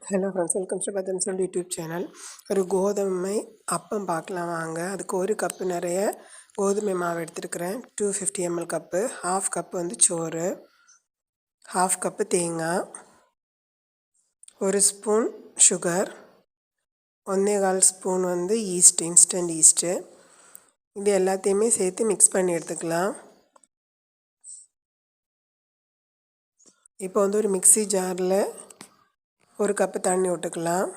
Hello friends, welcome to பதன்சோல் YouTube channel. ஒரு கோதுமை அப்பம் பார்க்கலாம் வாங்க. அதுக்கு ஒரு கப்பு நிறைய கோதுமை மாவு எடுத்துருக்கிறேன். 250 ml கப்பு. ஹாஃப் கப்பு வந்து சோறு, ஹாஃப் கப்பு தேங்காய், ஒரு ஸ்பூன் சுகர், 1.25 ஸ்பூன் வந்து ஈஸ்ட், இன்ஸ்டன்ட் ஈஸ்ட்டு. இது எல்லாத்தையுமே சேர்த்து மிக்ஸ் பண்ணி எடுத்துக்கலாம். இப்போ வந்து ஒரு மிக்ஸி ஜாரில் ஒரு கப்பு தண்ணி விட்டுக்கலாம்.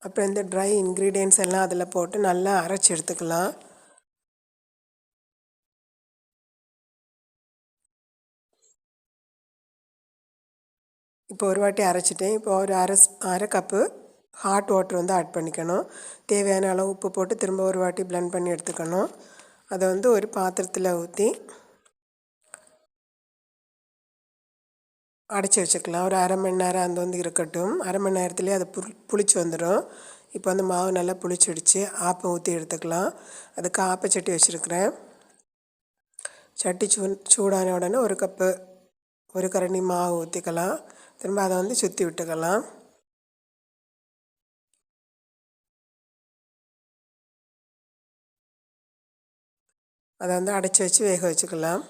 அப்புறம் இந்த ட்ரை இன்க்ரீடியன்ட்ஸ் எல்லாம் அதில் போட்டு நல்லா அரைச்சி எடுத்துக்கலாம். இப்போ ஒரு வாட்டி அரைச்சிட்டேன். இப்போ ஒரு அரை கப்பு ஹாட் வாட்டர் வந்து ஆட் பண்ணிக்கணும். தேவையான அளவு உப்பு போட்டு திரும்ப ஒரு வாட்டி பிளெண்ட் பண்ணி எடுத்துக்கணும். அதை வந்து ஒரு பாத்திரத்தில் ஊற்றி அடைச்சி வச்சுக்கலாம். ஒரு அரை மணி நேரம் அந்த வந்து இருக்கட்டும். அரை மணி நேரத்துலேயே அது புளிச்சு வந்துடும். இப்போ வந்து மாவு நல்லா புளிச்சிடுச்சு. ஆப்பம் ஊற்றி எடுத்துக்கலாம். அதுக்கு ஆப்பச்சட்டி வச்சுருக்கிறேன். சட்டி சூடான உடனே ஒரு கரண்டி மாவு ஊற்றிக்கலாம். திரும்ப அதை வந்து சுற்றி விட்டுக்கலாம். அதை வந்து அடைச்சி வச்சு வேக வச்சுக்கலாம்.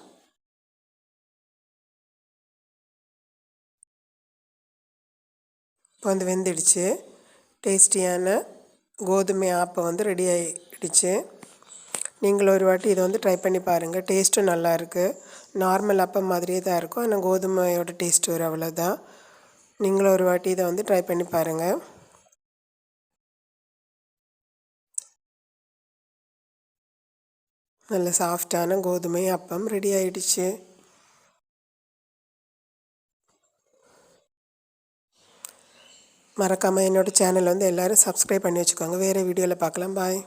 இப்போ வந்து வெந்துடுச்சு. டேஸ்டியான கோதுமை ஆப்பம் வந்து ரெடி ஆகிடுச்சு. நீங்களும் ஒரு வாட்டி இதை வந்து ட்ரை பண்ணி பாருங்கள். டேஸ்ட்டும் நல்லாயிருக்கு. நார்மல் அப்பம் மாதிரியே தான் இருக்கும், ஆனால் கோதுமையோட டேஸ்ட் வரும், அவ்வளோதான். நீங்களும் ஒரு வாட்டி இதை வந்து ட்ரை பண்ணி பாருங்கள். நல்ல சாஃப்டான கோதுமை அப்பம் ரெடி ஆகிடுச்சு. மறக்காமல் என்னோடய சேனல் வந்து எல்லோரும் சப்ஸ்கிரைப் பண்ணி வச்சுக்கோங்க. வேறு வீடியோவில் பார்க்கலாம். பாய்.